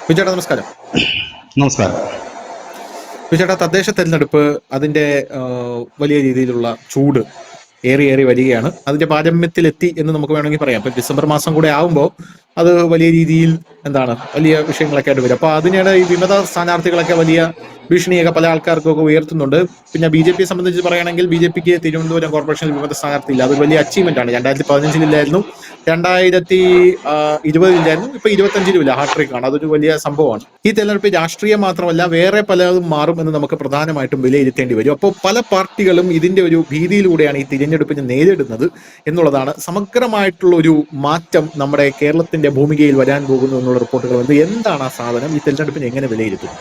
വിജയേട്ടാ നമസ്കാരം. നമസ്കാരം. വിജയേട്ടാ, തദ്ദേശ തെരഞ്ഞെടുപ്പ് അതിന്റെ വലിയ രീതിയിലുള്ള ചൂട് ഏറി ഏറി വരികയാണ്. അതിന്റെ പാരമ്യത്തിലെത്തി എന്ന് നമുക്ക് വേണമെങ്കിൽ പറയാം. ഇപ്പൊ ഡിസംബർ മാസം കൂടെ ആകുമ്പോൾ അത് വലിയ രീതിയിൽ വലിയ വിഷയങ്ങളൊക്കെ ആയിട്ട് വരും. അപ്പൊ അതിനിടെ ഈ വിമത സ്ഥാനാർത്ഥികളൊക്കെ വലിയ ഭീഷണിയൊക്കെ പല ആൾക്കാർക്കൊക്കെ ഉയർത്തുന്നുണ്ട്. പിന്നെ BJP സംബന്ധിച്ച് പറയുകയാണെങ്കിൽ BJPക്ക് തിരുവനന്തപുരം കോർപ്പറേഷനിൽ വിമത സ്ഥാനാർത്ഥി ഇല്ല. അതൊരു വലിയ അച്ചീവ്മെന്റ് ആണ്. 2015-ലായിരുന്നു, 2020-ലായിരുന്നു, ഇപ്പൊ 25-ലും ഇല്ല. ഹാട്രിക് ആണ്. അതൊരു വലിയ സംഭവമാണ്. ഈ തെരഞ്ഞെടുപ്പ് രാഷ്ട്രീയം മാത്രമല്ല വേറെ പലതും മാറും എന്ന് നമുക്ക് പ്രധാനമായിട്ടും വിലയിരുത്തേണ്ടി വരും. അപ്പോൾ പല പാർട്ടികളും ഇതിന്റെ ഒരു ഭീതിയിലൂടെയാണ് ഈ തിരഞ്ഞെടുപ്പിനെ നേരിടുന്നത് എന്നുള്ളതാണ്. സമഗ്രമായിട്ടുള്ള ഒരു മാറ്റം നമ്മുടെ കേരളത്തിന്റെ ഭൂമികയിൽ വരാൻ പോകുന്നു എന്നുള്ള റിപ്പോർട്ടുകൾ വന്നത്. എന്താണ് ആ സാധനം? ഈ തെരഞ്ഞെടുപ്പിനെ എങ്ങനെ വിലയിരുത്തും?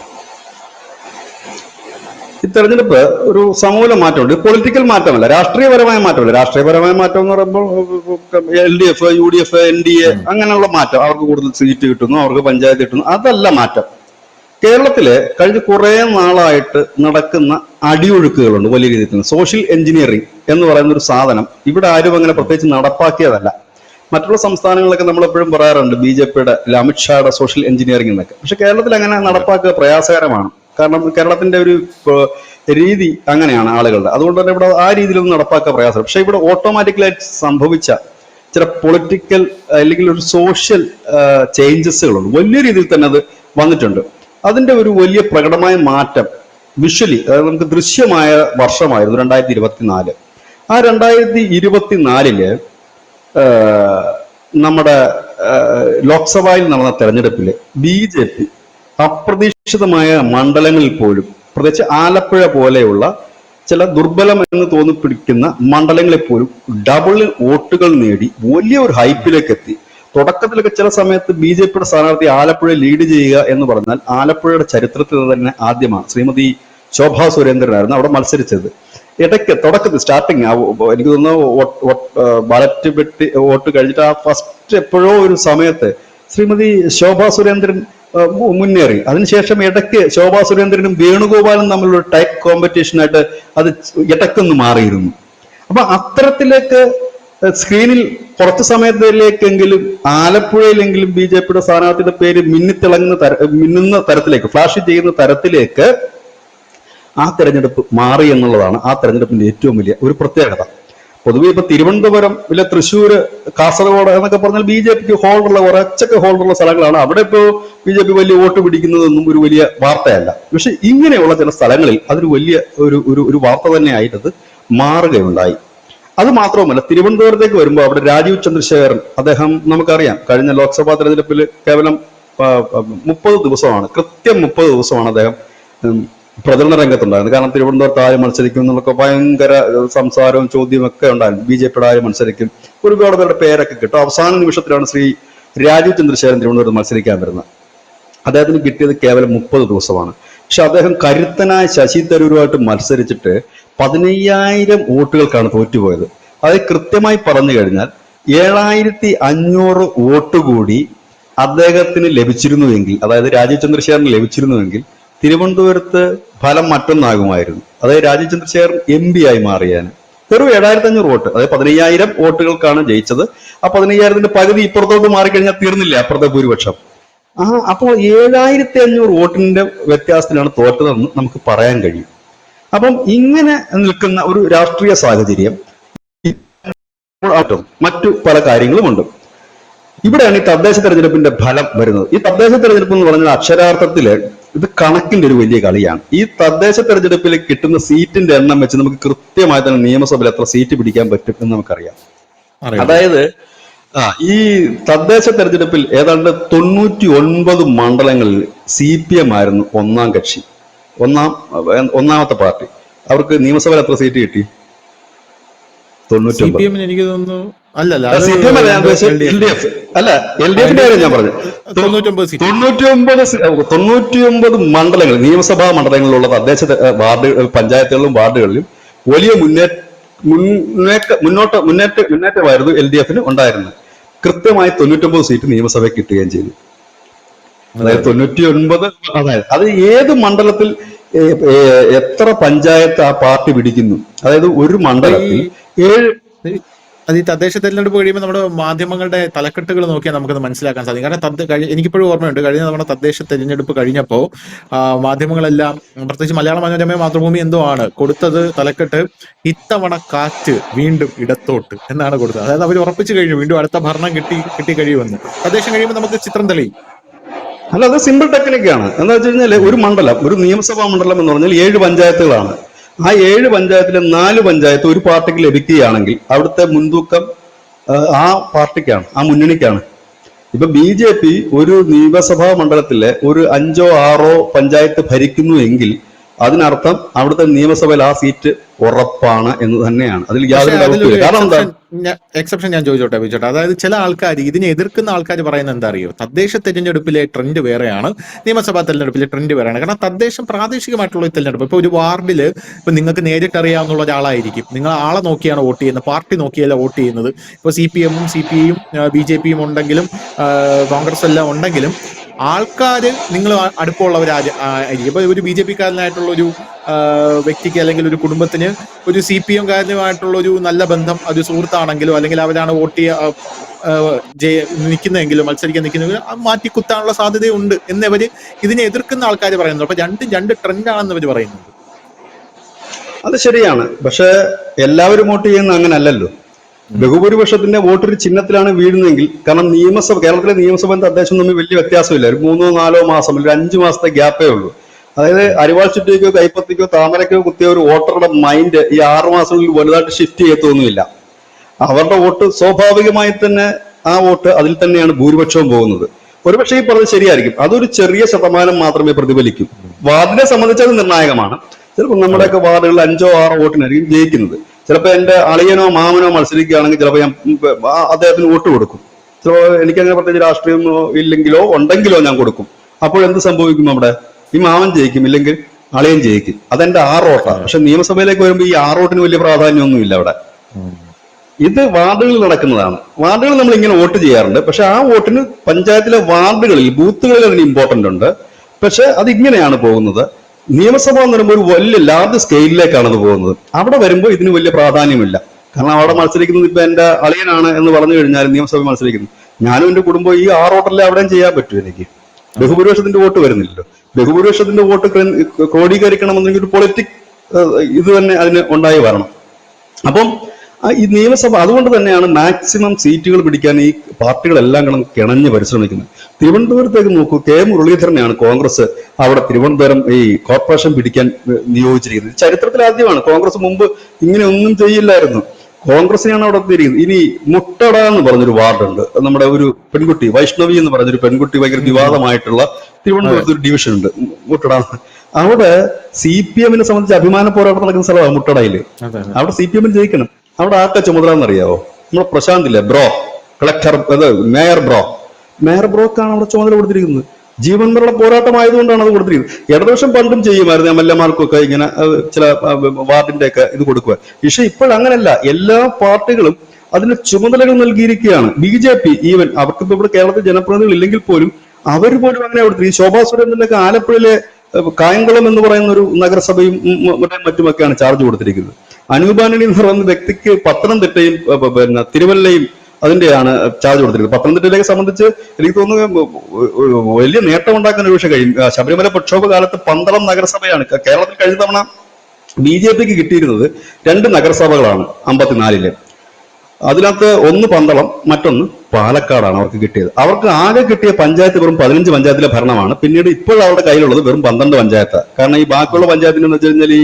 ഈ തെരഞ്ഞെടുപ്പ് ഒരു സമൂല മാറ്റമുണ്ട്. പൊളിറ്റിക്കൽ മാറ്റമല്ല, രാഷ്ട്രീയപരമായ മാറ്റമല്ല. രാഷ്ട്രീയപരമായ മാറ്റം എന്ന് പറയുമ്പോൾ LDF, UDF, NDA അങ്ങനെയുള്ള മാറ്റം. അവർക്ക് കൂടുതൽ സീറ്റ് കിട്ടുന്നു, അവർക്ക് പഞ്ചായത്ത് കിട്ടുന്നു, അതല്ല മാറ്റം. കേരളത്തില് കഴിഞ്ഞ കുറെ നാളായിട്ട് നടക്കുന്ന അടിയൊഴുക്കുകളുണ്ട് വലിയ രീതിയിൽ. സോഷ്യൽ എഞ്ചിനീയറിംഗ് എന്ന് പറയുന്ന ഒരു സാധനം ഇവിടെ ആരും അങ്ങനെ പ്രത്യേകിച്ച് നടപ്പാക്കിയതല്ല. മറ്റുള്ള സംസ്ഥാനങ്ങളിലൊക്കെ നമ്മളെപ്പോഴും പറയാറുണ്ട് BJPയുടെ അമിത്ഷായുടെ സോഷ്യൽ എഞ്ചിനീയറിംഗ് എന്നൊക്കെ. പക്ഷെ കേരളത്തിൽ അങ്ങനെ നടപ്പാക്കുക പ്രയാസകരമാണ്. കാരണം കേരളത്തിന്റെ ഒരു രീതി അങ്ങനെയാണ് ആളുകളുടെ. അതുകൊണ്ട് തന്നെ ഇവിടെ ആ രീതിയിലൊന്നും നടപ്പാക്കുക പ്രയാസം. പക്ഷെ ഇവിടെ ഓട്ടോമാറ്റിക്കലായിട്ട് സംഭവിച്ച ചില പൊളിറ്റിക്കൽ അല്ലെങ്കിൽ ഒരു സോഷ്യൽ ചേഞ്ചസുകളുണ്ട്. വലിയ രീതിയിൽ തന്നെ അത് വന്നിട്ടുണ്ട്. അതിന്റെ ഒരു വലിയ പ്രകടമായ മാറ്റം വിഷ്വലി, അതായത് നമുക്ക് ദൃശ്യമായ വർഷമായിരുന്നു 2024. ആ 2024 നമ്മുടെ ലോക്സഭയിൽ നടന്ന തെരഞ്ഞെടുപ്പിൽ BJP അപ്രതീക്ഷിതമായ മണ്ഡലങ്ങളിൽ പോലും, പ്രത്യേകിച്ച് ആലപ്പുഴ പോലെയുള്ള ചില ദുർബലം എന്ന് തോന്നിപ്പിടിക്കുന്ന മണ്ഡലങ്ങളിൽ പോലും ഡബിൾ വോട്ടുകൾ നേടി വലിയ ഒരു ഹൈപ്പിലേക്ക് എത്തി. തുടക്കത്തിലൊക്കെ ചില സമയത്ത് BJPയുടെ സ്ഥാനാർത്ഥി ആലപ്പുഴ ലീഡ് ചെയ്യുക എന്ന് പറഞ്ഞാൽ ആലപ്പുഴയുടെ ചരിത്രത്തിൽ തന്നെ ആദ്യമാണ്. ശ്രീമതി ശോഭാ സുരേന്ദ്രനായിരുന്നു അവിടെ മത്സരിച്ചത്. ഇടയ്ക്ക് തുടക്കത്തിൽ സ്റ്റാർട്ടിങ് എനിക്ക് തോന്നുന്നു ബാലറ്റ് പെട്ടി വോട്ട് കഴിഞ്ഞിട്ട് ആ ഫസ്റ്റ് എപ്പോഴോ ഒരു സമയത്ത് ശ്രീമതി ശോഭാ സുരേന്ദ്രൻ മുന്നേറി. അതിനുശേഷം ഇടയ്ക്ക് ശോഭാ സുരേന്ദ്രനും വേണുഗോപാലും തമ്മിലുള്ള ടൈറ്റ് കോമ്പറ്റീഷനായിട്ട് അത് ഇടയ്ക്കൊന്ന് മാറിയിരുന്നു. അപ്പൊ അത്തരത്തിലേക്ക് സ്ക്രീനിൽ കുറച്ചു സമയത്തിലേക്കെങ്കിലും ആലപ്പുഴയിലെങ്കിലും BJPയുടെ സ്ഥാനാർത്ഥിയുടെ പേര് മിന്നുന്ന തരത്തിലേക്ക്, ഫ്ലാഷ് ചെയ്യുന്ന തരത്തിലേക്ക് ആ തെരഞ്ഞെടുപ്പ് മാറി എന്നുള്ളതാണ് ആ തെരഞ്ഞെടുപ്പിന്റെ ഏറ്റവും വലിയ ഒരു പ്രത്യേകത. പൊതുവെ ഇപ്പൊ തിരുവനന്തപുരം, ഇല്ല തൃശ്ശൂര്, കാസർഗോഡ് എന്നൊക്കെ പറഞ്ഞാൽ BJPക്ക് ഹോൾഡറുള്ള കുറച്ചൊക്കെ ഹോൾഡറുള്ള സ്ഥലങ്ങളാണ്. അവിടെ ഇപ്പോൾ BJP വലിയ വോട്ട് പിടിക്കുന്നതൊന്നും ഒരു വലിയ വാർത്തയല്ല. പക്ഷെ ഇങ്ങനെയുള്ള ചില സ്ഥലങ്ങളിൽ അതൊരു വലിയ ഒരു വാർത്ത തന്നെയായിട്ടത് മാറുകയുണ്ടായി. അത് മാത്രവുമല്ല, തിരുവനന്തപുരത്തേക്ക് വരുമ്പോൾ അവിടെ രാജീവ് ചന്ദ്രശേഖരൻ, അദ്ദേഹം നമുക്കറിയാം കഴിഞ്ഞ ലോക്സഭാ തെരഞ്ഞെടുപ്പിൽ കേവലം 30 ദിവസമാണ്, കൃത്യം 30 ദിവസമാണ് അദ്ദേഹം പ്രചരണ രംഗത്തുണ്ടായിരുന്നു. കാരണം തിരുവനന്തപുരത്ത് ആര് മത്സരിക്കും എന്നൊക്കെ ഭയങ്കര സംസാരവും ചോദ്യവും ഒക്കെ ഉണ്ടായിരുന്നു. BJPയുടെ ആര് മത്സരിക്കും, ഒരുപാട് പേരുടെ പേരൊക്കെ കിട്ടും. അവസാന നിമിഷത്തിലാണ് ശ്രീ രാജീവ് ചന്ദ്രശേഖരൻ തിരുവനന്തപുരത്ത് മത്സരിക്കാൻ വരുന്നത്. അദ്ദേഹത്തിന് കിട്ടിയത് കേവലം 30 ദിവസമാണ്. പക്ഷെ അദ്ദേഹം കരുത്തനായ ശശി തരൂരുമായിട്ട് മത്സരിച്ചിട്ട് 15,000 വോട്ടുകൾക്കാണ് തോറ്റുപോയത്. അത് കൃത്യമായി പറഞ്ഞു കഴിഞ്ഞാൽ 7,500 വോട്ട് കൂടി അദ്ദേഹത്തിന് ലഭിച്ചിരുന്നുവെങ്കിൽ, അതായത് രാജീവ് ചന്ദ്രശേഖരന് ലഭിച്ചിരുന്നുവെങ്കിൽ തിരുവനന്തപുരത്ത് ഫലം മറ്റൊന്നാകുമായിരുന്നു. അതായത് രാജീവ് ചന്ദ്രശേഖരൻ MP ആയി മാറിയാണ്. വെറും 7,500 വോട്ട്, അതായത് 15,000 വോട്ടുകൾക്കാണ് ജയിച്ചത്. ആ 15,000ത്തിന്റെ പകുതി ഇപ്പുറത്തോട്ട് മാറിക്കഴിഞ്ഞാൽ തീർന്നില്ല അപ്പുറത്തെ ഭൂരിപക്ഷം. അപ്പോൾ 7,500 വോട്ടിന്റെ വ്യത്യാസത്തിലാണ് തോറ്റതെന്ന് നമുക്ക് പറയാൻ കഴിയും. അപ്പം ഇങ്ങനെ നിൽക്കുന്ന ഒരു രാഷ്ട്രീയ സാഹചര്യം മറ്റു പല കാര്യങ്ങളുമുണ്ട്. ഇവിടെയാണ് ഈ തദ്ദേശ തെരഞ്ഞെടുപ്പിന്റെ ഫലം വരുന്നത്. ഈ തദ്ദേശ തെരഞ്ഞെടുപ്പ് എന്ന് പറഞ്ഞാൽ അക്ഷരാർത്ഥത്തില് ഇത് കണക്കിന്റെ ഒരു വലിയ കളിയാണ്. ഈ തദ്ദേശ തെരഞ്ഞെടുപ്പിൽ കിട്ടുന്ന സീറ്റിന്റെ എണ്ണം വെച്ച് നമുക്ക് കൃത്യമായി തന്നെ നിയമസഭയിൽ എത്ര സീറ്റ് പിടിക്കാൻ പറ്റും എന്ന് നമുക്കറിയാം. അതായത് ഈ തദ്ദേശ തെരഞ്ഞെടുപ്പിൽ ഏതാണ്ട് 99 മണ്ഡലങ്ങളിൽ CPM ആയിരുന്നു ഒന്നാം കക്ഷി, ഒന്നാമത്തെ പാർട്ടി. അവർക്ക് നിയമസഭയിൽ എത്ര സീറ്റ് കിട്ടി? 99. എനിക്ക് തോന്നുന്നു LDFിന്റെ കാര്യം ഞാൻ പറഞ്ഞു. 99 മണ്ഡലങ്ങൾ, നിയമസഭാ മണ്ഡലങ്ങളിലുള്ള തദ്ദേശ പഞ്ചായത്തുകളിലും വാർഡുകളിലും വലിയ മുന്നേറ്റമായിരുന്നു LDFന് ഉണ്ടായിരുന്നത്. കൃത്യമായി 99 സീറ്റ് നിയമസഭയിൽ കിട്ടുകയും ചെയ്തു. അതായത് 99, അതായത് അത് ഏത് മണ്ഡലത്തിൽ എത്ര പഞ്ചായത്ത് ആ പാർട്ടി പിടിക്കുന്നു. അതായത് ഒരു മണ്ഡലത്തിൽ 7 അത് ഈ തദ്ദേശ തെരഞ്ഞെടുപ്പ് കഴിയുമ്പോൾ നമ്മുടെ മാധ്യമങ്ങളുടെ തലക്കെട്ടുകൾ നോക്കിയാൽ നമുക്കത് മനസ്സിലാക്കാൻ സാധിക്കും. കാരണം എനിക്കിപ്പോഴും ഓർമ്മയുണ്ട്, കഴിഞ്ഞ തവണ തദ്ദേശ തെരഞ്ഞെടുപ്പ് കഴിഞ്ഞപ്പോൾ മാധ്യമങ്ങളെല്ലാം, പ്രത്യേകിച്ച് മലയാള മനോരമ, മാതൃഭൂമി എന്തോ ആണ് കൊടുത്തത് തലക്കെട്ട്, ഇത്തവണ കാറ്റ് വീണ്ടും ഇടത്തോട്ട് എന്നാണ് കൊടുത്തത്. അതായത് അവർ ഉറപ്പിച്ചു കഴിഞ്ഞു വീണ്ടും അടുത്ത ഭരണം കിട്ടി കഴിയുമെന്ന്. തദ്ദേശം കഴിയുമ്പോൾ നമുക്ക് ചിത്രം തെളിയും. അല്ല, അത് സിമ്പിൾ ടെക്നിക്കാണ്. എന്താ വെച്ച് കഴിഞ്ഞാൽ ഒരു മണ്ഡലം, ഒരു നിയമസഭാ മണ്ഡലം എന്ന് പറഞ്ഞാൽ 7 പഞ്ചായത്തുകളാണ്. ആ 7 പഞ്ചായത്തിലെ 4 പഞ്ചായത്ത് ഒരു പാർട്ടിക്ക് ലഭിക്കുകയാണെങ്കിൽ അവിടുത്തെ മുൻതൂക്കം ആ പാർട്ടിക്കാണ്, ആ മുന്നണിക്കാണ്. ഇപ്പൊ BJP ഒരു നിയമസഭാ മണ്ഡലത്തിലെ ഒരു 5ഓ 6ഓ പഞ്ചായത്ത് ഭരിക്കുന്നു എങ്കിൽ അതിനർത്ഥം അവിടുത്തെ നിയമസഭയിൽ ആ സീറ്റ് ഉറപ്പാണ് എന്ന് തന്നെയാണ്. അതിൽ യാതൊരു ഡൗട്ടില്ല. കാരണം എന്താ, എക്സെപ്ഷൻ ഞാൻ ചോദിച്ചോട്ടെ. അതായത് ചില ആൾക്കാർ, ഇതിനെ എതിർക്കുന്ന ആൾക്കാർ പറയുന്നത് എന്താ അറിയോ, തദ്ദേശ തെരഞ്ഞെടുപ്പിലെ ട്രെൻഡ് വേറെയാണ്, നിയമസഭാ തെരഞ്ഞെടുപ്പിലെ ട്രെൻഡ് വേറെയാണ്. കാരണം തദ്ദേശം പ്രാദേശികമായിട്ടുള്ള തെരഞ്ഞെടുപ്പ്. ഇപ്പൊ ഒരു വാർഡിൽ ഇപ്പൊ നിങ്ങൾക്ക് നേരിട്ട് അറിയാവുന്ന ഒരാളായിരിക്കും, നിങ്ങൾ ആളെ നോക്കിയാണ് വോട്ട് ചെയ്യുന്നത്, പാർട്ടി നോക്കിയല്ല വോട്ട് ചെയ്യുന്നത്. ഇപ്പൊ CPM ഉം CPI-യും BJP യും ഉണ്ടെങ്കിലും കോൺഗ്രസ് എല്ലാം ഉണ്ടെങ്കിലും ആൾക്കാര് നിങ്ങൾ അടുപ്പമുള്ളവരായിരിക്കും. ഇപ്പൊ ഒരു BJP കാരനായിട്ടുള്ള ഒരു വ്യക്തിക്ക് അല്ലെങ്കിൽ ഒരു കുടുംബത്തിന് ഒരു CPM കാരനുമായിട്ടുള്ള ഒരു നല്ല ബന്ധം, അത് സുഹൃത്താണെങ്കിലോ അല്ലെങ്കിൽ അവരാണ് വോട്ട് നിൽക്കുന്നതെങ്കിലും മത്സരിക്കാൻ നിൽക്കുന്നതെങ്കിലും മാറ്റി കുത്താനുള്ള സാധ്യതയുണ്ട് എന്നവര് ഇതിനെ എതിർക്കുന്ന ആൾക്കാർ പറയുന്നത്. അപ്പൊ രണ്ട് ട്രെൻഡാണെന്ന് അവർ പറയുന്നത്. അത് ശരിയാണ്. പക്ഷെ എല്ലാവരും വോട്ട് ചെയ്യുന്ന അങ്ങനെ അല്ലല്ലോ. ബഹുഭൂരിപക്ഷത്തിന്റെ വോട്ട് ഒരു ചിഹ്നത്തിലാണ് വീഴുന്നതെങ്കിൽ, കാരണം കേരളത്തിലെ നിയമസഭ തദ്ദേശം തമ്മിൽ വലിയ വ്യത്യാസമില്ല. ഒരു 3-4 മാസം, ഒരു 5 മാസത്തെ ഗ്യാപ്പേ ഉള്ളൂ. അതായത് അരിവാൾ ചുറ്റിക്കോ കൈപ്പത്തിക്കോ താമരക്കോ കുത്തിയ ഒരു വോട്ടറുടെ മൈൻഡ് ഈ 6 മാസങ്ങളിൽ വലുതായിട്ട് ഷിഫ്റ്റ് ചെയ്യത്തൊന്നുമില്ല. അവരുടെ വോട്ട് സ്വാഭാവികമായി തന്നെ ആ വോട്ട് അതിൽ തന്നെയാണ് ഭൂരിപക്ഷവും പോകുന്നത്. ഒരുപക്ഷെ ഈ പറഞ്ഞത് ശരിയായിരിക്കും, അതൊരു ചെറിയ ശതമാനം മാത്രമേ പ്രതിഫലിക്കൂ. വാർഡിനെ സംബന്ധിച്ച് അത് നിർണായകമാണ്. ചിലപ്പോൾ നമ്മുടെയൊക്കെ വാർഡുകളിൽ 5ഓ 6ഓ വോട്ടിനായിരിക്കും ജയിക്കുന്നത്. ചിലപ്പോൾ എന്റെ അളിയനോ മാമനോ മത്സരിക്കുകയാണെങ്കിൽ ചിലപ്പോൾ ഞാൻ അദ്ദേഹത്തിന് വോട്ട് കൊടുക്കും. ചിലപ്പോൾ എനിക്കങ്ങനെ പ്രത്യേകിച്ച് രാഷ്ട്രീയമോ ഇല്ലെങ്കിലോ ഉണ്ടെങ്കിലോ ഞാൻ കൊടുക്കും. അപ്പോൾ എന്ത് സംഭവിക്കും, അവിടെ ഈ മാമൻ ജയിക്കും, ഇല്ലെങ്കിൽ അളിയൻ ജയിക്കും. അതെന്റെ 6 വോട്ടാണ്. പക്ഷെ നിയമസഭയിലേക്ക് വരുമ്പോൾ ഈ 6 വോട്ടിന് വലിയ പ്രാധാന്യമൊന്നുമില്ല അവിടെ. ഇത് വാർഡുകളിൽ നടക്കുന്നതാണ്. വാർഡുകളിൽ നമ്മൾ ഇങ്ങനെ വോട്ട് ചെയ്യാറുണ്ട്. പക്ഷെ ആ വോട്ടിന് പഞ്ചായത്തിലെ വാർഡുകളിൽ, ബൂത്തുകളിൽ അതിന് ഇമ്പോർട്ടന്റ് ഉണ്ട്. പക്ഷെ അതിങ്ങനെയാണ് പോകുന്നത്. നിയമസഭ എന്ന് പറയുമ്പോൾ ഒരു വലിയ ലാർജ് സ്കെയിലിലേക്കാണ് അത് പോകുന്നത്. അവിടെ വരുമ്പോൾ ഇതിന് വലിയ പ്രാധാന്യമില്ല. കാരണം അവിടെ മത്സരിക്കുന്നത് ഇപ്പൊ എന്റെ അളിയനാണ് എന്ന് പറഞ്ഞു കഴിഞ്ഞാൽ നിയമസഭ മത്സരിക്കുന്നു, ഞാനും എന്റെ കുടുംബം ഈ 6 വോട്ടല്ലേ അവിടെയും ചെയ്യാൻ പറ്റും. എനിക്ക് ബഹുഭൂരിപക്ഷത്തിന്റെ വോട്ട് വരുന്നില്ലല്ലോ. ബഹുഭൂരിപക്ഷത്തിന്റെ വോട്ട് ക്രോഡീകരിക്കണമെന്നെങ്കിൽ ഒരു പൊളിറ്റിക് ഇത് തന്നെ അതിന് ഉണ്ടായി വരണം. അപ്പം ഈ നിയമസഭ അതുകൊണ്ട് തന്നെയാണ് മാക്സിമം സീറ്റുകൾ പിടിക്കാൻ ഈ പാർട്ടികളെല്ലാം കിണഞ്ഞ് പരിശ്രമിക്കുന്നത്. തിരുവനന്തപുരത്തേക്ക് നോക്കൂ, മുരളീധരനെയാണ് കോൺഗ്രസ് അവിടെ തിരുവനന്തപുരം ഈ കോർപ്പറേഷൻ പിടിക്കാൻ നിയോഗിച്ചിരിക്കുന്നത്. ചരിത്രത്തിൽ ആദ്യമാണ്. കോൺഗ്രസ് മുമ്പ് ഇങ്ങനെ ഒന്നും ചെയ്യില്ലായിരുന്നു. കോൺഗ്രസിനെയാണ് അവിടെ തിരിയുന്നത്. ഇനി മുട്ടട എന്ന് പറഞ്ഞൊരു വാർഡുണ്ട്, നമ്മുടെ ഒരു പെൺകുട്ടി വൈഷ്ണവി എന്ന് പറഞ്ഞൊരു പെൺകുട്ടി ഭയങ്കര വിവാദമായിട്ടുള്ള തിരുവനന്തപുരത്ത് ഒരു ഡിവിഷൻ ഉണ്ട്, മുട്ടട. അവിടെ CPM-നെ സംബന്ധിച്ച് അഭിമാന പോരാട്ടം നടക്കുന്ന സ്ഥലമാണ് മുട്ടടയില്. അവിടെ CPM ജയിക്കണം. അവിടെ ആർക്കാ ചുമതല എന്നറിയാവോ? നമ്മുടെ പ്രശാന്ത് ഇല്ലേ, ബ്രോ, കളക്ടർ, മേയർ ബ്രോക്കാണ് അവിടെ ചുമതല കൊടുത്തിരിക്കുന്നത്. ജീവൻ മരണ പോരാട്ടമായതുകൊണ്ടാണ് അത് കൊടുത്തിരിക്കുന്നത്. ഇടതുപക്ഷം പണ്ടും ചെയ്യുമായിരുന്നു, MLA-മാർക്കൊക്കെ ഇങ്ങനെ ചില വാർഡിന്റെ ഒക്കെ ഇത് കൊടുക്കുക. പക്ഷെ ഇപ്പോഴങ്ങനല്ല. എല്ലാ പാർട്ടികളും അതിന് ചുമതലകൾ നൽകിയിരിക്കുകയാണ്. BJP ഈവൻ അവർക്കിപ്പോ ഇവിടെ കേരളത്തിൽ ജനപ്രതിനിധികൾ ഇല്ലെങ്കിൽ പോലും അവർ പോലും അങ്ങനെ കൊടുത്തിരിക്കും. ഈ ശോഭാ സുരേന്ദ്രനൊക്കെ ആലപ്പുഴയിലെ കായംകുളം എന്ന് പറയുന്ന ഒരു നഗരസഭയും മറ്റുമൊക്കെയാണ് ചാർജ് കൊടുത്തിരിക്കുന്നത്. അനൂപ് ആന്റണി എന്ന് പറയുന്ന വ്യക്തിക്ക് പത്തനംതിട്ടയും തിരുവല്ലയും അതിന്റെയാണ് ചാർജ് കൊടുത്തിരിക്കുന്നത്. പത്തനംതിട്ടയിലേക്ക് സംബന്ധിച്ച് എനിക്ക് തോന്നുന്നു വലിയ നേട്ടം ഉണ്ടാക്കാൻ ഒരു പക്ഷേ കഴിയും. ശബരിമല പ്രക്ഷോഭ കാലത്ത് 12 നഗരസഭയാണ് കേരളത്തിൽ കഴിഞ്ഞ തവണ BJPക്ക് കിട്ടിയിരുന്നത്. 2 നഗരസഭകളാണ് 54-ല്. അതിനകത്ത് ഒന്ന് പന്തളം, മറ്റൊന്ന് പാലക്കാടാണ് അവർക്ക് കിട്ടിയത്. അവർക്ക് ആകെ കിട്ടിയ പഞ്ചായത്ത് വെറും 15 പഞ്ചായത്തിലെ ഭരണമാണ്. പിന്നീട് ഇപ്പോൾ അവരുടെ കയ്യിലുള്ളത് വെറും 12 പഞ്ചായത്ത്. കാരണം ഈ ബാക്കിയുള്ള പഞ്ചായത്തിന് വെച്ച് കഴിഞ്ഞാൽ ഈ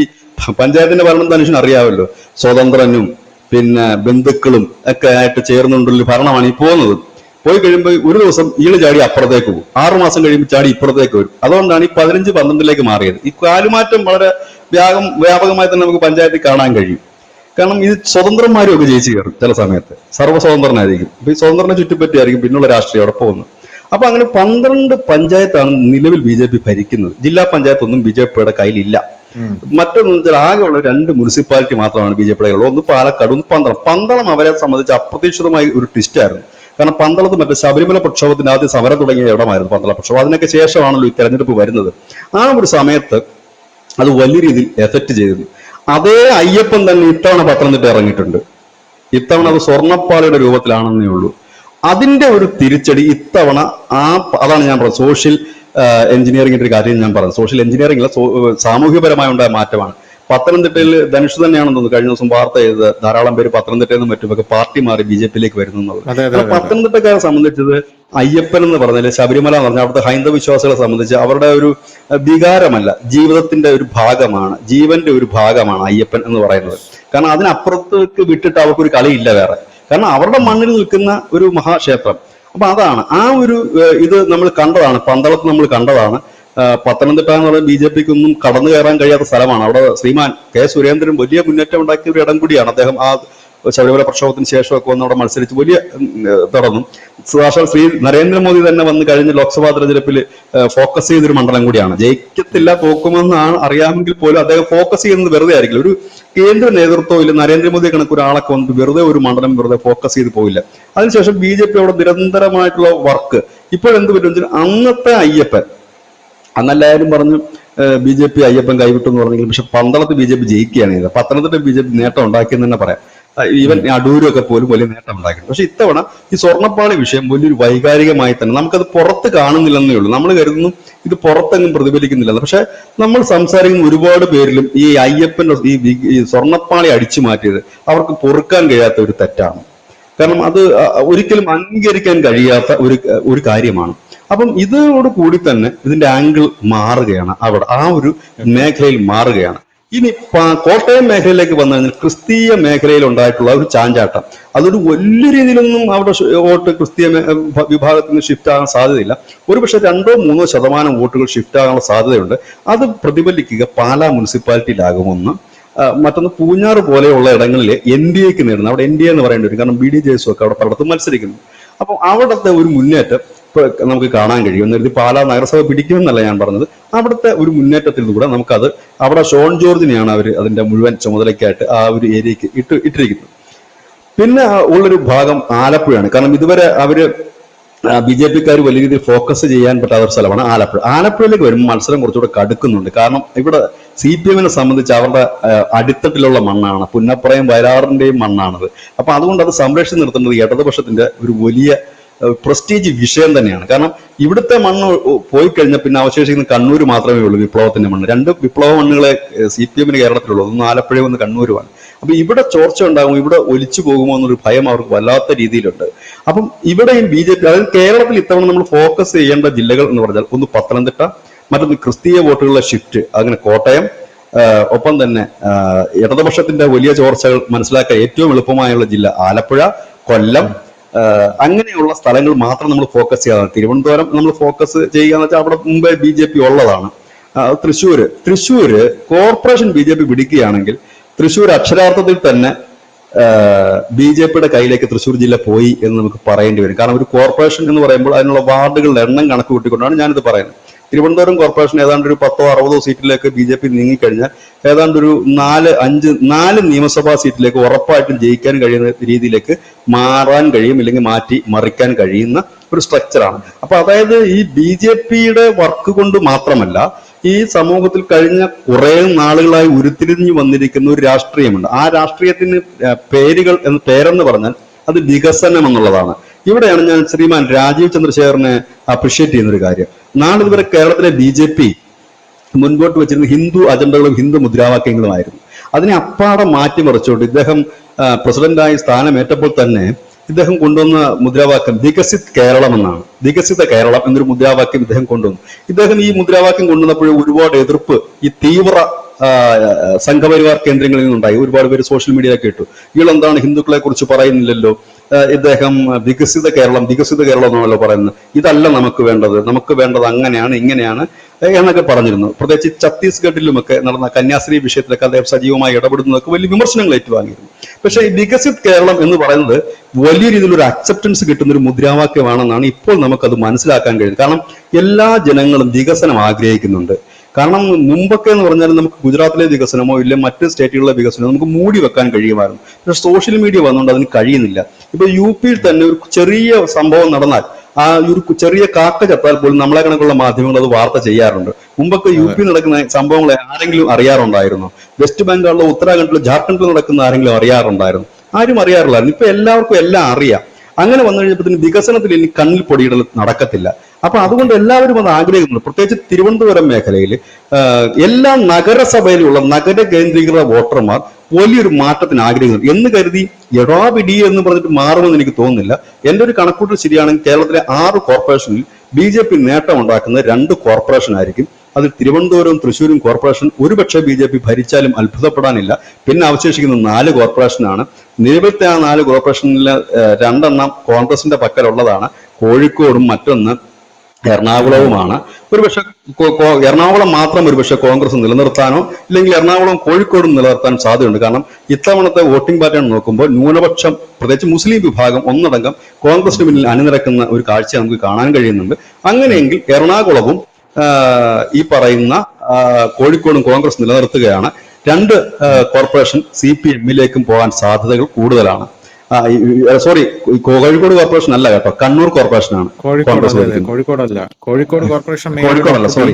പഞ്ചായത്തിന്റെ ഭരണം മനുഷ്യന് അറിയാമല്ലോ, സ്വതന്ത്രനും പിന്നെ ബന്ധുക്കളും ഒക്കെ ആയിട്ട് ചേർന്നുകൊണ്ടുള്ള ഭരണമാണ് ഈ പോകുന്നത്. പോയി കഴിയുമ്പോൾ ഒരു ദിവസം ഈള് ചാടി അപ്പുറത്തേക്ക് പോകും, 6 മാസം കഴിയുമ്പോൾ ചാടി ഇപ്പുറത്തേക്ക് വരും. അതുകൊണ്ടാണ് ഈ 15-12 മാറിയത്. ഈ കാലുമാറ്റം വളരെ വ്യാപകമായി തന്നെ നമുക്ക് പഞ്ചായത്തിൽ കാണാൻ കഴിയും. കാരണം ഇത് സ്വതന്ത്രന്മാരും ഒക്കെ ജയിച്ചു കയറും ചില സമയത്ത്, സർവ്വസ്വതന്ത്രനായിരിക്കും. ഇപ്പൊ ഈ സ്വതന്ത്രനെ ചുറ്റിപ്പറ്റിയായിരിക്കും പിന്നുള്ള രാഷ്ട്രീയം അവിടെ പോകുന്നത്. അപ്പൊ അങ്ങനെ 12 പഞ്ചായത്താണ് നിലവിൽ BJP ഭരിക്കുന്നത്. ജില്ലാ പഞ്ചായത്ത് ഒന്നും BJPയുടെ കയ്യിലില്ല. മറ്റൊന്നും വെച്ചാൽ ആകെയുള്ള 2 മുനിസിപ്പാലിറ്റി മാത്രമാണ് BJPയുടെ കയ്യിലുള്ളത്. ഒന്ന് പാലക്കാട്, ഒന്ന് പന്തളം അവരെ സംബന്ധിച്ച് അപ്രതീക്ഷിതമായി ഒരു ട്വിസ്റ്റ് ആയിരുന്നു. കാരണം പന്തളത്ത് മറ്റേ ശബരിമല പ്രക്ഷോഭത്തിന് ആദ്യം സമരം തുടങ്ങിയ ഇടമായിരുന്നു പന്തള പ്രക്ഷോഭം. അതിനൊക്കെ ശേഷമാണല്ലോ ഈ തെരഞ്ഞെടുപ്പ് വരുന്നത്. ആ ഒരു സമയത്ത് അത് വലിയ രീതിയിൽ എഫക്ട് ചെയ്തിരുന്നു. അതേ അയ്യപ്പൻ തന്നെ ഇത്തവണ പത്തനംതിട്ട ഇറങ്ങിയിട്ടുണ്ട്. ഇത്തവണ അത് സ്വർണ്ണപ്പാളിയുടെ രൂപത്തിലാണെന്നേ ഉള്ളൂ. അതിന്റെ ഒരു തിരിച്ചടി ഇത്തവണ അതാണ് ഞാൻ പറഞ്ഞത്. സോഷ്യൽ എഞ്ചിനീയറിംഗിന്റെ ഒരു കാര്യം ഞാൻ പറഞ്ഞത്. സോഷ്യൽ എഞ്ചിനീയറിംഗ് സാമൂഹ്യപരമായ ഉണ്ടായ മാറ്റമാണ്. പത്തനംതിട്ടയിൽ ധനുഷ് തന്നെയാണെന്ന് തോന്നുന്നു കഴിഞ്ഞ ദിവസം വാർത്ത ചെയ്തത്. ധാരാളം പേര് പത്തനംതിട്ടയിൽ നിന്നും മറ്റുമൊക്കെ പാർട്ടി മാറി BJP-യിലേക്ക് വരുന്നത്. പത്തനംതിട്ടക്കാരെ സംബന്ധിച്ചത് അയ്യപ്പൻ എന്ന് പറഞ്ഞാൽ, ശബരിമല എന്ന് പറഞ്ഞാൽ അവിടുത്തെ ഹൈന്ദവ വിശ്വാസികളെ സംബന്ധിച്ച് അവരുടെ ഒരു വികാരമല്ല, ജീവിതത്തിന്റെ ഒരു ഭാഗമാണ്, ജീവന്റെ ഒരു ഭാഗമാണ് അയ്യപ്പൻ എന്ന് പറയുന്നത്. കാരണം അതിനപ്പുറത്തേക്ക് വിട്ടിട്ട് അവർക്കൊരു കളിയില്ല വേറെ. കാരണം അവരുടെ മണ്ണിൽ നിൽക്കുന്ന ഒരു മഹാക്ഷേത്രം. അപ്പൊ അതാണ് ആ ഒരു ഇത് നമ്മൾ കണ്ടതാണ്, പന്തളത്ത് നമ്മൾ കണ്ടതാണ്. പത്തനംതിട്ട എന്ന് പറയുന്നത് BJP-ക്ക് ഒന്നും കടന്നു കയറാൻ കഴിയാത്ത സ്ഥലമാണ്. അവിടെ ശ്രീമാൻ K. സുരേന്ദ്രൻ വലിയ മുന്നേറ്റം ഉണ്ടാക്കിയ ഒരു ഇടം കൂടിയാണ്. അദ്ദേഹം ആ ശബരിമല പ്രക്ഷോഭത്തിന് ശേഷമൊക്കെ വന്ന് അവിടെ മത്സരിച്ച് വലിയ തുടർന്നു. സാക്ഷാൽ നരേന്ദ്രമോദി തന്നെ വന്ന് കഴിഞ്ഞ ലോക്സഭാ തെരഞ്ഞെടുപ്പിൽ ഫോക്കസ് ചെയ്തൊരു മണ്ഡലം കൂടിയാണ്. ജയിക്കത്തില്ല, തോക്കുമെന്നാണ് അറിയാമെങ്കിൽ പോലും അദ്ദേഹം ഫോക്കസ് ചെയ്യുന്നത് വെറുതെ ആയിരിക്കില്ല. ഒരു കേന്ദ്ര നേതൃത്വം ഇല്ല, നരേന്ദ്രമോദി കണക്ക് ഒരാളൊക്കെ വന്നിട്ട് വെറുതെ ഒരു മണ്ഡലം വെറുതെ ഫോക്കസ് ചെയ്ത് പോയില്ല. അതിനുശേഷം BJP അവിടെ നിരന്തരമായിട്ടുള്ള വർക്ക്. ഇപ്പോഴെന്ത് പറ്റും, അന്നത്തെ അയ്യപ്പൻ അന്നെല്ലാവരും പറഞ്ഞു BJP അയ്യപ്പൻ കൈവിട്ടു എന്ന് പറഞ്ഞെങ്കിലും പക്ഷെ പന്തളത്ത് BJP ജയിക്കുകയാണ് ചെയ്തത്. പത്തനംതിട്ട BJP നേട്ടം ഉണ്ടാക്കിയെന്ന് തന്നെ പറയാം. ഈവൻ അടൂരൊക്കെ പോലും വലിയ നേട്ടം ഉണ്ടാക്കിയിട്ടുണ്ട്. പക്ഷെ ഇത്തവണ ഈ സ്വർണ്ണപ്പാളി വിഷയം വലിയൊരു വൈകാരികമായി തന്നെ നമുക്കത് പുറത്ത് കാണുന്നില്ലെന്നേ ഉള്ളൂ. നമ്മൾ കരുതുന്നു ഇത് പുറത്തെങ്ങും പ്രതിഫലിക്കുന്നില്ലെന്ന്. പക്ഷെ നമ്മൾ സംസാരിക്കുന്ന ഒരുപാട് പേരിലും ഈ അയ്യപ്പന്റെ ഈ സ്വർണ്ണപ്പാളി അടിച്ചു മാറ്റിയത് അവർക്ക് പൊറുക്കാൻ കഴിയാത്ത ഒരു തെറ്റാണ്. കാരണം അത് ഒരിക്കലും അംഗീകരിക്കാൻ കഴിയാത്ത ഒരു കാര്യമാണ്. അപ്പം ഇതോട് കൂടി തന്നെ ഇതിന്റെ ആംഗിൾ മാറുകയാണ്, അവിടെ ആ ഒരു മേഖലയിൽ മാറുകയാണ്. ഇനി കോട്ടയം മേഖലയിലേക്ക് വന്നു കഴിഞ്ഞാൽ ക്രിസ്തീയ മേഖലയിൽ ഉണ്ടായിട്ടുള്ള ഒരു ചാഞ്ചാട്ടം അതൊരു വലിയ രീതിയിലൊന്നും അവിടെ വോട്ട് ക്രിസ്തീയ വിഭാഗത്തിൽ നിന്ന് ഷിഫ്റ്റ് ആകാൻ സാധ്യതയില്ല. ഒരുപക്ഷെ 2-3% വോട്ടുകൾ ഷിഫ്റ്റ് ആകാനുള്ള സാധ്യതയുണ്ട്. അത് പ്രതിഫലിക്കുക പാലാ മുനിസിപ്പാലിറ്റിയിലാകുമെന്ന്. മറ്റൊന്ന് പൂഞ്ഞാറ് പോലെയുള്ള ഇടങ്ങളിൽ NDA-ക്ക് നേടുന്നു. അവിടെ NDA എന്ന് പറയേണ്ടി വരും, കാരണം BDJs ഒക്കെ അവിടെ പലയിടത്തും മത്സരിക്കുന്നു. അപ്പോൾ അവിടുത്തെ ഒരു മുന്നേറ്റം നമുക്ക് കാണാൻ കഴിയും. എന്ന് കരുതി പാലാ നഗരസഭ പിടിക്കുമെന്നല്ല ഞാൻ പറഞ്ഞത്. അവിടുത്തെ ഒരു മുന്നേറ്റത്തിലൂടെ നമുക്കത് അവിടെ ഷോൺ ജോർജിനെയാണ് അവർ അതിന്റെ മുഴുവൻ ചുമതലയ്ക്കായിട്ട് ആ ഒരു ഏരിയക്ക് ഇട്ടിരിക്കുന്നത്. പിന്നെ ഉള്ളൊരു ഭാഗം ആലപ്പുഴയാണ്. കാരണം ഇതുവരെ അവര് BJP-ക്കാർ വലിയ രീതിയിൽ ഫോക്കസ് ചെയ്യാൻ പറ്റാത്ത ഒരു സ്ഥലമാണ് ആലപ്പുഴ. ആലപ്പുഴയിലേക്ക് വരുമ്പോൾ മത്സരം കുറച്ചുകൂടെ കടുക്കുന്നുണ്ട്. കാരണം ഇവിടെ CPM-നെ സംബന്ധിച്ച് അവരുടെ അടിത്തട്ടിലുള്ള മണ്ണാണ്, പുന്നപ്പറയും വയലാറിന്റെയും മണ്ണാണത്. അപ്പൊ അതുകൊണ്ട് അത് സംരക്ഷിച്ച് നിർത്തേണ്ടത് ഇടതുപക്ഷത്തിന്റെ ഒരു വലിയ പ്രസ്റ്റീജ് വിഷയം തന്നെയാണ്. കാരണം ഇവിടുത്തെ മണ്ണ് പോയി കഴിഞ്ഞാൽ പിന്നെ അവശേഷിക്കുന്ന കണ്ണൂർ മാത്രമേ ഉള്ളൂ വിപ്ലവത്തിന്റെ മണ്ണ്. 2 വിപ്ലവ മണ്ണുകളെ CPM-ന് കേരളത്തിലുള്ളൂ, ഒന്ന് ആലപ്പുഴയും ഒന്ന് കണ്ണൂരുമാണ്. അപ്പൊ ഇവിടെ ചോർച്ച ഉണ്ടാകും, ഇവിടെ ഒലിച്ചു പോകുമോ എന്നൊരു ഭയം അവർക്ക് വല്ലാത്ത രീതിയിലുണ്ട്. അപ്പം ഇവിടെയും BJP, അതായത് കേരളത്തിൽ ഇത്തവണ നമ്മൾ ഫോക്കസ് ചെയ്യേണ്ട ജില്ലകൾ എന്ന് പറഞ്ഞാൽ ഒന്ന് പത്തനംതിട്ട, മറ്റൊന്ന് ക്രിസ്തീയ വോട്ടുകളുടെ ഷിഫ്റ്റ്, അങ്ങനെ കോട്ടയം, ഒപ്പം തന്നെ ഇടതുപക്ഷത്തിന്റെ വലിയ ചോർച്ചകൾ മനസ്സിലാക്കാൻ ഏറ്റവും എളുപ്പമായുള്ള ജില്ല ആലപ്പുഴ, കൊല്ലം, അങ്ങനെയുള്ള സ്ഥലങ്ങൾ മാത്രം നമ്മൾ ഫോക്കസ് ചെയ്യാതെ. തിരുവനന്തപുരം നമ്മൾ ഫോക്കസ് ചെയ്യുക എന്ന് വെച്ചാൽ അവിടെ മുമ്പേ BJP ഉള്ളതാണ്. തൃശ്ശൂര് കോർപ്പറേഷൻ BJP പിടിക്കുകയാണെങ്കിൽ തൃശ്ശൂർ അക്ഷരാർത്ഥത്തിൽ തന്നെ BJP-യുടെ കയ്യിലേക്ക് തൃശ്ശൂർ ജില്ല പോയി എന്ന് നമുക്ക് പറയേണ്ടി വരും. കാരണം ഒരു കോർപ്പറേഷൻ എന്ന് പറയുമ്പോൾ അതിനുള്ള വാർഡുകളുടെ എണ്ണം കണക്ക് കൂട്ടിക്കൊണ്ടാണ് ഞാനിത് പറയുന്നത്. തിരുവനന്തപുരം കോർപ്പറേഷൻ ഏതാണ്ട് ഒരു 10-60 സീറ്റിലേക്ക് BJP നീങ്ങിക്കഴിഞ്ഞാൽ ഏതാണ്ട് ഒരു 4 നിയമസഭാ സീറ്റിലേക്ക് ഉറപ്പായിട്ടും ജയിക്കാൻ കഴിയുന്ന രീതിയിലേക്ക് മാറാൻ കഴിയും, ഇല്ലെങ്കിൽ മാറ്റി മറിക്കാൻ കഴിയുന്ന ഒരു സ്ട്രക്ചറാണ്. അപ്പൊ അതായത് ഈ BJP-യുടെ വർക്ക് കൊണ്ട് മാത്രമല്ല, ഈ സമൂഹത്തിൽ കഴിഞ്ഞ കുറെ നാളുകളായി ഉരുത്തിരിഞ്ഞു വന്നിരിക്കുന്ന ഒരു രാഷ്ട്രീയമുണ്ട്. ആ രാഷ്ട്രീയത്തിന് പേരെന്ന് പറഞ്ഞാൽ അത് വികസനം എന്നുള്ളതാണ്. ഇവിടെയാണ് ഞാൻ ശ്രീമാൻ രാജീവ് ചന്ദ്രശേഖറിനെ അപ്രിഷ്യേറ്റ് ചെയ്യുന്ന ഒരു കാര്യം. നാളിതുവരെ കേരളത്തിലെ BJP മുൻപോട്ട് വെച്ചിരുന്ന ഹിന്ദു അജണ്ടകളും ഹിന്ദു മുദ്രാവാക്യങ്ങളുമായിരുന്നു. അതിനെ അപ്പാടെ മാറ്റിമറിച്ചുകൊണ്ട് ഇദ്ദേഹം പ്രസിഡന്റായി സ്ഥാനമേറ്റപ്പോൾ തന്നെ ഇദ്ദേഹം കൊണ്ടുവന്ന മുദ്രാവാക്യം വികസിത് കേരളം എന്നാണ്. വികസിത കേരളം എന്നൊരു മുദ്രാവാക്യം ഇദ്ദേഹം കൊണ്ടുവന്നു. ഇദ്ദേഹം ഈ മുദ്രാവാക്യം കൊണ്ടുവന്നപ്പോൾ ഒരുപാട് എതിർപ്പ് ഈ തീവ്ര സംഘപരിവാർ കേന്ദ്രങ്ങളിൽ നിന്നുണ്ടായി. ഒരുപാട് പേര് സോഷ്യൽ മീഡിയ കേട്ടു, ഇയാളെന്താണ് ഹിന്ദുക്കളെ കുറിച്ച് പറയുന്നില്ലല്ലോ, ഇദ്ദേഹം വികസിത കേരളം എന്നാണല്ലോ പറയുന്നത്, ഇതല്ല നമുക്ക് വേണ്ടത് അങ്ങനെയാണ് ഇങ്ങനെയാണ് എന്നൊക്കെ പറഞ്ഞിരുന്നു. പ്രത്യേകിച്ച് ഛത്തീസ്ഗഡിലുമൊക്കെ നടന്ന കന്യാസ്ത്രീ വിഷയത്തിലൊക്കെ അദ്ദേഹം സജീവമായി ഇടപെടുന്നതൊക്കെ വലിയ വിമർശനങ്ങൾ ഏറ്റുവാങ്ങിയിരുന്നു. പക്ഷെ ഈ വികസിത് കേരളം എന്ന് പറയുന്നത് വലിയ രീതിയിലൊരു അക്സെപ്റ്റൻസ് കിട്ടുന്ന ഒരു മുദ്രാവാക്യമാണെന്നാണ് ഇപ്പോൾ നമുക്കത് മനസ്സിലാക്കാൻ കഴിയുന്നത്. കാരണം എല്ലാ ജനങ്ങളും വികസനം ആഗ്രഹിക്കുന്നുണ്ട്. കാരണം മുമ്പൊക്കെ എന്ന് പറഞ്ഞാൽ നമുക്ക് ഗുജറാത്തിലെ വികസനമോ ഇല്ല മറ്റ് സ്റ്റേറ്റുകളിലെ വികസനമോ നമുക്ക് മൂടി വെക്കാൻ കഴിയുമായിരുന്നു. പക്ഷെ സോഷ്യൽ മീഡിയ വന്നുകൊണ്ട് അതിന് കഴിയുന്നില്ല. ഇപ്പൊ UP-യിൽ തന്നെ ഒരു ചെറിയ സംഭവം നടന്നാൽ, ആ ഒരു ചെറിയ കാക്ക ചത്താൽ പോലും നമ്മളെ കണക്കുള്ള മാധ്യമങ്ങൾ അത് വാർത്ത ചെയ്യാറുണ്ട്. മുമ്പൊക്കെ UP നടക്കുന്ന സംഭവങ്ങൾ ആരെങ്കിലും അറിയാറുണ്ടായിരുന്നു? വെസ്റ്റ് ബംഗാളിലോ ഉത്തരാഖണ്ഡിലോ ജാർഖണ്ഡിലോ നടക്കുന്ന ആരെങ്കിലും അറിയാറുണ്ടായിരുന്നു? ആരും അറിയാറില്ലായിരുന്നു. ഇപ്പൊ എല്ലാവർക്കും എല്ലാം അറിയാം. അങ്ങനെ വന്നു കഴിഞ്ഞപ്പോൾ വികസനത്തിൽ ഇനി കണ്ണിൽ പൊടിയിടൽ നടക്കത്തില്ല. അപ്പൊ അതുകൊണ്ട് എല്ലാവരും അത് ആഗ്രഹിക്കുന്നു. പ്രത്യേകിച്ച് തിരുവനന്തപുരം മേഖലയിൽ എല്ലാ നഗരസഭയിലുള്ള നഗര കേന്ദ്രീകൃത വോട്ടർമാർ വലിയൊരു മാറ്റത്തിന് ആഗ്രഹിക്കുന്നു എന്ന് കരുതി എടാപിടി എന്ന് പറഞ്ഞിട്ട് മാറുമെന്ന് എനിക്ക് തോന്നുന്നില്ല. എന്റെ ഒരു കണക്കൂട്ടൽ ശരിയാണെങ്കിൽ കേരളത്തിലെ 6 കോർപ്പറേഷനിൽ BJP നേട്ടം ഉണ്ടാക്കുന്ന 2 കോർപ്പറേഷൻ ആയിരിക്കും. അതിൽ തിരുവനന്തപുരവും തൃശ്ശൂരും കോർപ്പറേഷൻ ഒരുപക്ഷെ BJP ഭരിച്ചാലും അത്ഭുതപ്പെടാനില്ല. പിന്നെ അവശേഷിക്കുന്ന 4 കോർപ്പറേഷനാണ്. നിലവിലത്തെ ആ 4 കോർപ്പറേഷനിലെ 2 എണ്ണം കോൺഗ്രസിന്റെ പക്കലുള്ളതാണ്. കോഴിക്കോടും മറ്റൊന്ന് എറണാകുളവുമാണ്. ഒരുപക്ഷെ എറണാകുളം മാത്രം ഒരുപക്ഷെ കോൺഗ്രസ് നിലനിർത്താനോ ഇല്ലെങ്കിൽ എറണാകുളം കോഴിക്കോടും നിലനിർത്താൻ സാധ്യതയുണ്ട്. കാരണം ഇത്തവണത്തെ വോട്ടിംഗ് പാറ്റേൺ നോക്കുമ്പോൾ ന്യൂനപക്ഷം, പ്രത്യേകിച്ച് മുസ്ലിം വിഭാഗം ഒന്നടങ്കം കോൺഗ്രസിന് പിന്നിൽ അണിനിരക്കുന്ന ഒരു കാഴ്ച നമുക്ക് കാണാൻ കഴിയുന്നുണ്ട്. അങ്ങനെയെങ്കിൽ എറണാകുളവും ഈ പറയുന്ന കോഴിക്കോടും കോൺഗ്രസ് നിലനിർത്തുകയാണ്. 2 കോർപ്പറേഷൻ CPM-ലേക്കും പോകാൻ സാധ്യതകൾ കൂടുതലാണ്. സോറി, കോഴിക്കോട് കോർപ്പറേഷൻ അല്ല കേട്ടോ, കണ്ണൂർ കോർപ്പറേഷനാണ് കോൺഗ്രസ്. കോഴിക്കോട് കോർപ്പറേഷൻ കോഴിക്കോടല്ല, സോറി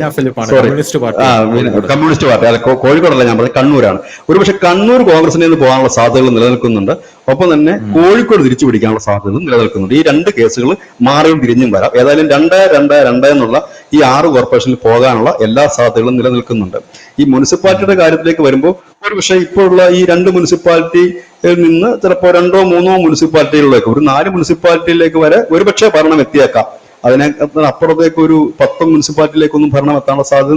കമ്മ്യൂണിസ്റ്റ് പാർട്ടി. അല്ല, കോഴിക്കോടല്ല, ഞാൻ പറഞ്ഞത് കണ്ണൂരാണ്. ഒരുപക്ഷെ കണ്ണൂർ കോൺഗ്രസിനെ നിന്ന് പോകാനുള്ള സാധ്യതകൾ നിലനിൽക്കുന്നുണ്ട്. ഒപ്പം തന്നെ കോഴിക്കോട് തിരിച്ചു പിടിക്കാനുള്ള സാധ്യതകൾ നിലനിൽക്കുന്നുണ്ട്. ഈ 2 കേസുകൾ മാറിയും തിരിഞ്ഞും വരാം. ഏതായാലും 2-2-2 എന്നുള്ള ഈ 6 കോർപ്പറേഷനിൽ പോകാനുള്ള എല്ലാ സാധ്യതകളും നിലനിൽക്കുന്നുണ്ട്. ഈ മുനിസിപ്പാലിറ്റിയുടെ കാര്യത്തിലേക്ക് വരുമ്പോൾ ഒരുപക്ഷെ ഇപ്പോഴുള്ള ഈ 2 മുനിസിപ്പാലിറ്റിയിൽ നിന്ന് ചിലപ്പോൾ 2-3 മുനിസിപ്പാലിറ്റികളിലേക്ക്, ഒരു 4 മുനിസിപ്പാലിറ്റിയിലേക്ക് വരെ ഒരുപക്ഷെ ഭരണം എത്തിയേക്കാം. അപ്പുറത്തേക്ക് ഒരു 10 മുനിസിപ്പാലിറ്റിയിലേക്കൊന്നും ഭരണം എത്താനുള്ള സാധ്യത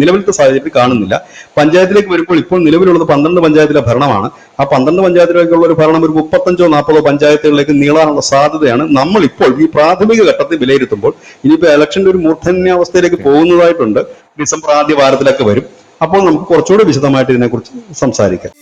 നിലവിലത്തെ സാഹചര്യത്തിൽ കാണുന്നില്ല. പഞ്ചായത്തിലേക്ക് വരുമ്പോൾ ഇപ്പോൾ നിലവിലുള്ളത് 12 പഞ്ചായത്തിലെ ഭരണമാണ്. ആ 12 പഞ്ചായത്തിലേക്കുള്ള ഒരു ഭരണം ഒരു 35-40 പഞ്ചായത്തുകളിലേക്ക് നീളാനുള്ള സാധ്യതയാണ് നമ്മൾ ഇപ്പോൾ ഈ പ്രാഥമിക ഘട്ടത്തിൽ വിലയിരുത്തുമ്പോൾ. ഇനിയിപ്പോ ഇലക്ഷന്റെ ഒരു മൂർധന്യാവസ്ഥയിലേക്ക് പോകുന്നതായിട്ടുണ്ട്. ഡിസംബർ ആദ്യ വാരത്തിലൊക്കെ വരും. അപ്പോൾ നമുക്ക് കുറച്ചുകൂടി വിശദമായിട്ട് ഇതിനെക്കുറിച്ച് സംസാരിക്കാം.